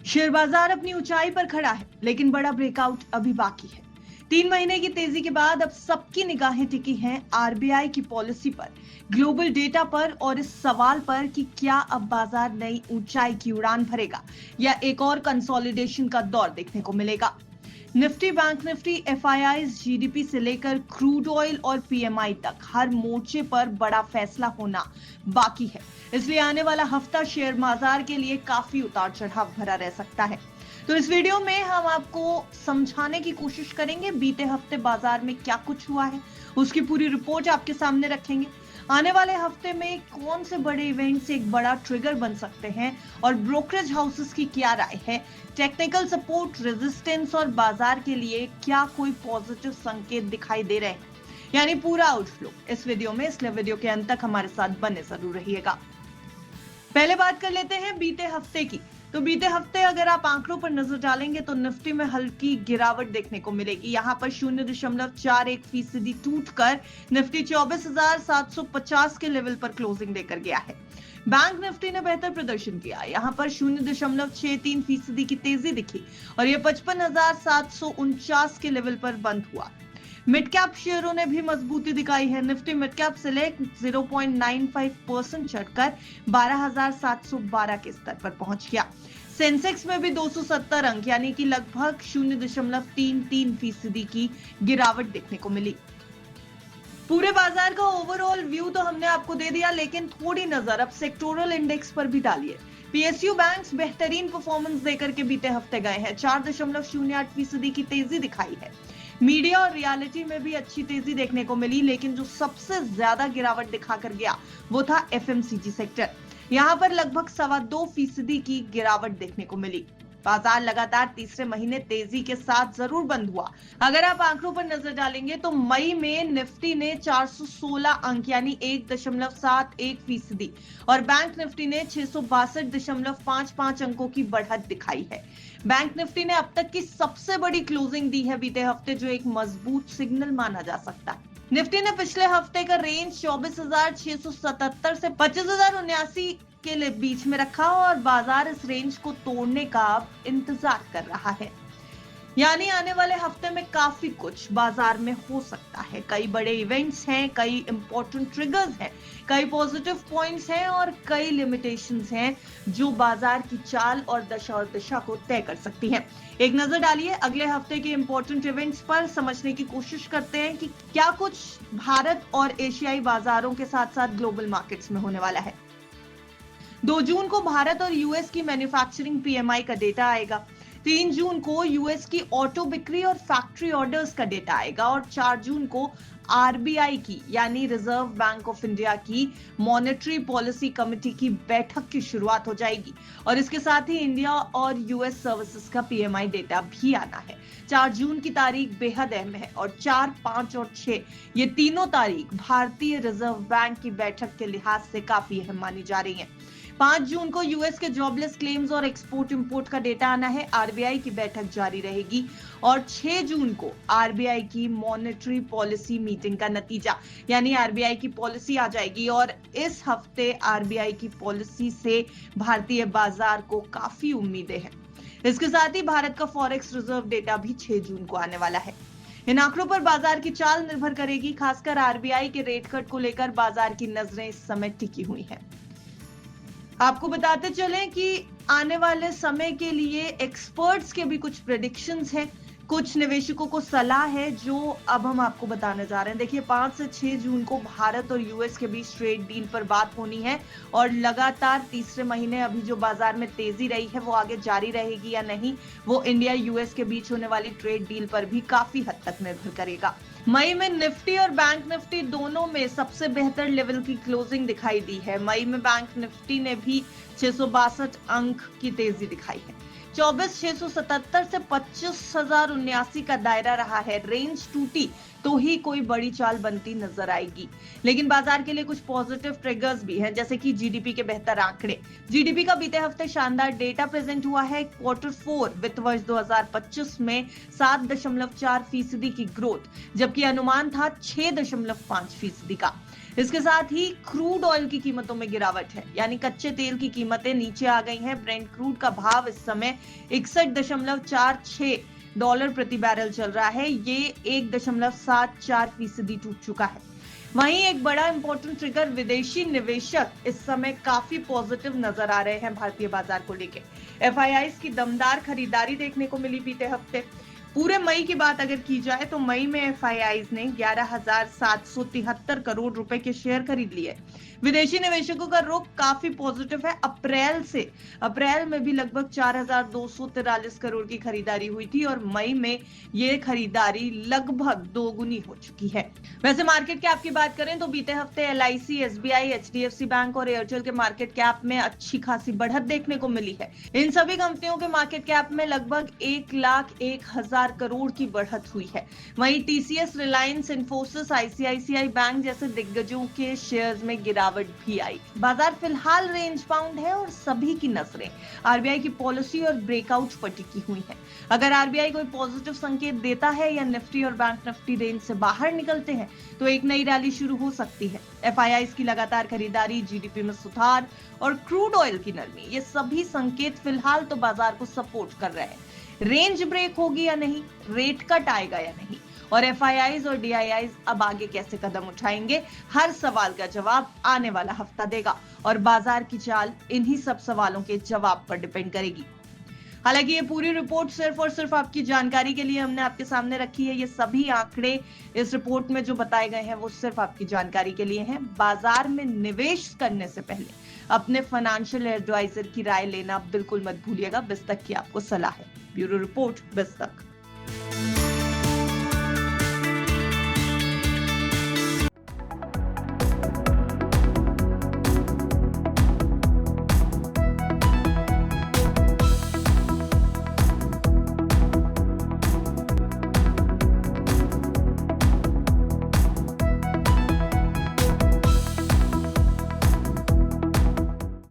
Share बाजार अपनी ऊंचाई पर खड़ा है, लेकिन बड़ा ब्रेकआउट अभी बाकी है। 3 महीने की तेजी के बाद अब सबकी निगाहें टिकी हैं आरबीआई की पॉलिसी पर, ग्लोबल डेटा पर और इस सवाल पर कि क्या अब बाजार नई ऊंचाई की उड़ान भरेगा या एक और कंसोलिडेशन का दौर देखने को मिलेगा। Nifty, bank Nifty, FIIs, GDP से लेकर क्रूड ऑयल और पीएमआई तक हर मोर्चे पर बड़ा फैसला होना बाकी है। इसलिए आने वाला हफ्ता शेयर बाजार के लिए काफी उतार चढ़ाव भरा रह सकता है। तो इस वीडियो में हम आपको समझाने की कोशिश करेंगे बीते हफ्ते बाजार में क्या कुछ हुआ है, उसकी पूरी रिपोर्ट आपके सामने रखेंगे। आने वाले हफ्ते में कौन से बड़े इवेंट्स एक बड़ा ट्रिगर बन सकते हैं और ब्रोकरेज हाउसेस की क्या राय है, टेक्निकल सपोर्ट, रेजिस्टेंस और बाजार के लिए क्या कोई पॉजिटिव संकेत दिखाई दे रहे हैं, यानी पूरा आउटलुक इस वीडियो में, इसलिए वीडियो के अंत तक हमारे साथ बने जरूर रहिएगा। पहले बात कर लेते हैं बीते हफ्ते की। तो बीते हफ्ते अगर आप आंकड़ों पर नजर डालेंगे तो निफ्टी में हल्की गिरावट देखने को मिलेगी। यहां पर 0.41% टूटकर निफ्टी 24,750 के लेवल पर क्लोजिंग देकर गया है। बैंक निफ्टी ने बेहतर प्रदर्शन किया, यहां पर 0.63% की तेजी दिखी और यह 55,749 के लेवल पर बंद हुआ। मिड कैप शेयरों ने भी मजबूती दिखाई है। निफ्टी मिड कैप सिलेक्ट 0.95% चढ़कर 12,712 के स्तर पर पहुंच गया। सेंसेक्स में भी 270 अंक यानी कि लगभग 0.33% की गिरावट देखने को मिली। पूरे बाजार का ओवरऑल व्यू तो हमने आपको दे दिया, लेकिन थोड़ी नजर अब सेक्टोरल इंडेक्स पर भी डालिए। पीएसयू बैंक्स बेहतरीन परफॉर्मेंस देकर के बीते हफ्ते गए हैं, 4.08% की तेजी दिखाई है। मीडिया और रियलिटी में भी अच्छी तेजी देखने को मिली, लेकिन जो सबसे ज्यादा गिरावट दिखाकर गया वो था एफएमसीजी सेक्टर। यहां पर लगभग 2.25% की गिरावट देखने को मिली। बाजार लगातार तीसरे महीने तेजी के साथ जरूर बंद हुआ। अगर आप आंकड़ों पर नजर डालेंगे तो मई में निफ्टी ने 416 अंक यानी 1.71% और बैंक निफ्टी ने 662.55 अंकों की बढ़त दिखाई है। बैंक निफ्टी ने अब तक की सबसे बड़ी क्लोजिंग दी है बीते हफ्ते, जो एक मजबूत सिग्नल माना जा सकता है। निफ्टी ने पिछले हफ्ते का रेंज 24,677 से 25,079 के बीच में रखा और बाजार इस रेंज को तोड़ने का अब इंतजार कर रहा है, यानी आने वाले हफ्ते में काफी कुछ बाजार में हो सकता है। कई बड़े इवेंट्स हैं, कई इंपॉर्टेंट ट्रिगर्स हैं, कई पॉजिटिव पॉइंट्स हैं और कई लिमिटेशंस हैं जो बाजार की चाल और दिशा को तय कर सकती हैं। एक नजर डालिए अगले हफ्ते के इंपॉर्टेंट इवेंट्स पर, समझने की कोशिश करते हैं कि क्या कुछ भारत और एशियाई बाजारों के साथ साथ ग्लोबल मार्केट्स में होने वाला है। 2 जून को भारत और यूएस की मैन्युफैक्चरिंग पीएमआई का डेटा आएगा। 3 जून को यूएस की ऑटो बिक्री और फैक्ट्री ऑर्डर्स का डेटा आएगा और 4 जून को आरबीआई की यानी रिजर्व बैंक ऑफ इंडिया की मॉनेटरी पॉलिसी कमेटी की बैठक की शुरुआत हो जाएगी और इसके साथ ही इंडिया और यूएस सर्विसेज का पीएमआई डेटा भी आना है। 4 जून की तारीख बेहद अहम है और 4, 5 और 6 ये तीनों तारीख भारतीय रिजर्व बैंक की बैठक के लिहाज से काफी अहम मानी जा रही है। 5 जून को यूएस के जॉबलेस क्लेम्स और एक्सपोर्ट इंपोर्ट का डेटा आना है। आरबीआई की बैठक जारी रहेगी और 6 जून को आरबीआई की मॉनेटरी पॉलिसी मीटिंग का नतीजा यानी आरबीआई की पॉलिसी आ जाएगी और इस हफ्ते आरबीआई की पॉलिसी से भारतीय बाजार को काफी उम्मीदें हैं। इसके साथ ही भारत का फॉरेक्स रिजर्व डेटा भी 6 जून को आने वाला है। इन आंकड़ों पर बाजार की चाल निर्भर करेगी, खासकर आरबीआई के रेट कट को लेकर बाजार की नजरें इस समय टिकी हुई हैं। आपको बताते चलें कि आने वाले समय के लिए एक्सपर्ट्स के भी कुछ प्रेडिक्शंस हैं, कुछ निवेशकों को सलाह है जो अब हम आपको बताने जा रहे हैं। देखिए 5 से 6 जून को भारत और यूएस के बीच ट्रेड डील पर बात होनी है और लगातार तीसरे महीने अभी जो बाजार में तेजी रही है वो आगे जारी रहेगी या नहीं, वो इंडिया यूएस के बीच होने वाली ट्रेड डील पर भी काफी हद तक निर्भर करेगा। मई में निफ्टी और बैंक निफ्टी दोनों में सबसे बेहतर लेवल की क्लोजिंग दिखाई दी है। मई में बैंक निफ्टी ने भी 662 अंक की तेजी दिखाई है। 24,677 से 25,079 का दायरा रहा है। रेंज टूटी तो ही कोई बड़ी चाल बनती नजर आएगी, लेकिन बाजार के लिए कुछ पॉजिटिव ट्रिगर्स भी हैं, जैसे कि जीडीपी के बेहतर आंकड़े। जीडीपी का बीते हफ्ते शानदार डेटा प्रेजेंट हुआ है। Q4 वित्त वर्ष 2025 में 7.4% की ग्रोथ, जबकि अनुमान था 6.5% का। इसके साथ ही क्रूड ऑयल की कीमतों में गिरावट है, यानी कच्चे तेल की कीमतें नीचे आ गई हैं। ब्रेंट क्रूड का भाव इस समय 61.46 डॉलर प्रति बैरल चल रहा है। ये 1.74% टूट चुका है। वहीं एक बड़ा इंपॉर्टेंट ट्रिगर, विदेशी निवेशक इस समय काफी पॉजिटिव नजर आ रहे हैं भारतीय बाजार को लेकर। एफआईआईज की दमदार खरीदारी देखने को मिली बीते हफ्ते। पूरे मई की बात अगर की जाए तो मई में एफआईआईज ने 11,773 करोड़ रुपए के शेयर खरीद लिए। विदेशी निवेशकों का रुख काफी पॉजिटिव है। अप्रैल में भी लगभग 4,243 करोड़ की खरीदारी हुई थी और मई में ये खरीदारी लगभग दोगुनी हो चुकी है। वैसे मार्केट कैप की बात करें तो बीते हफ्ते एलआईसी, एसबीआई, एचडीएफसी बैंक और एयरटेल के मार्केट कैप में अच्छी खासी बढ़त देखने को मिली है। इन सभी कंपनियों के मार्केट कैप में लगभग 1,01,000 करोड़ की बढ़त हुई है। वहीं TCS, Reliance, Infosys, ICICI bank जैसे दिग्गजों के शेयर्स में गिरावट भी आई। बाजार फिलहाल रेंज बाउंड है और सभी की नजरें आरबीआई की पॉलिसी और ब्रेकआउट पर टिकी हुई है। अगर आरबीआई कोई पॉजिटिव संकेत देता है या निफ्टी और बैंक निफ्टी रेंज से बाहर निकलते हैं तो एक नई रैली शुरू हो सकती है। एफआईआईज की लगातार खरीदारी, जीडीपी में सुधार और क्रूड ऑयल की नरमी, ये सभी संकेत फिलहाल तो बाजार को सपोर्ट कर रहे हैं। रेंज ब्रेक होगी या नहीं, रेट कट आएगा या नहीं, और एफआईआईज और डीआईआईज अब आगे कैसे कदम उठाएंगे, हर सवाल का जवाब आने वाला हफ्ता देगा और बाजार की चाल इन्हीं सब सवालों के जवाब पर डिपेंड करेगी। हालांकि ये पूरी रिपोर्ट सिर्फ और सिर्फ आपकी जानकारी के लिए हमने आपके सामने रखी है। ये सभी आंकड़े इस रिपोर्ट में जो बताए गए हैं वो सिर्फ आपकी जानकारी के लिए हैं। बाजार में निवेश करने से पहले अपने फाइनेंशियल एडवाइजर की राय लेना बिल्कुल मत भूलिएगा। बिस्तक की आपको सलाह है। Bureau report, बिस्तक।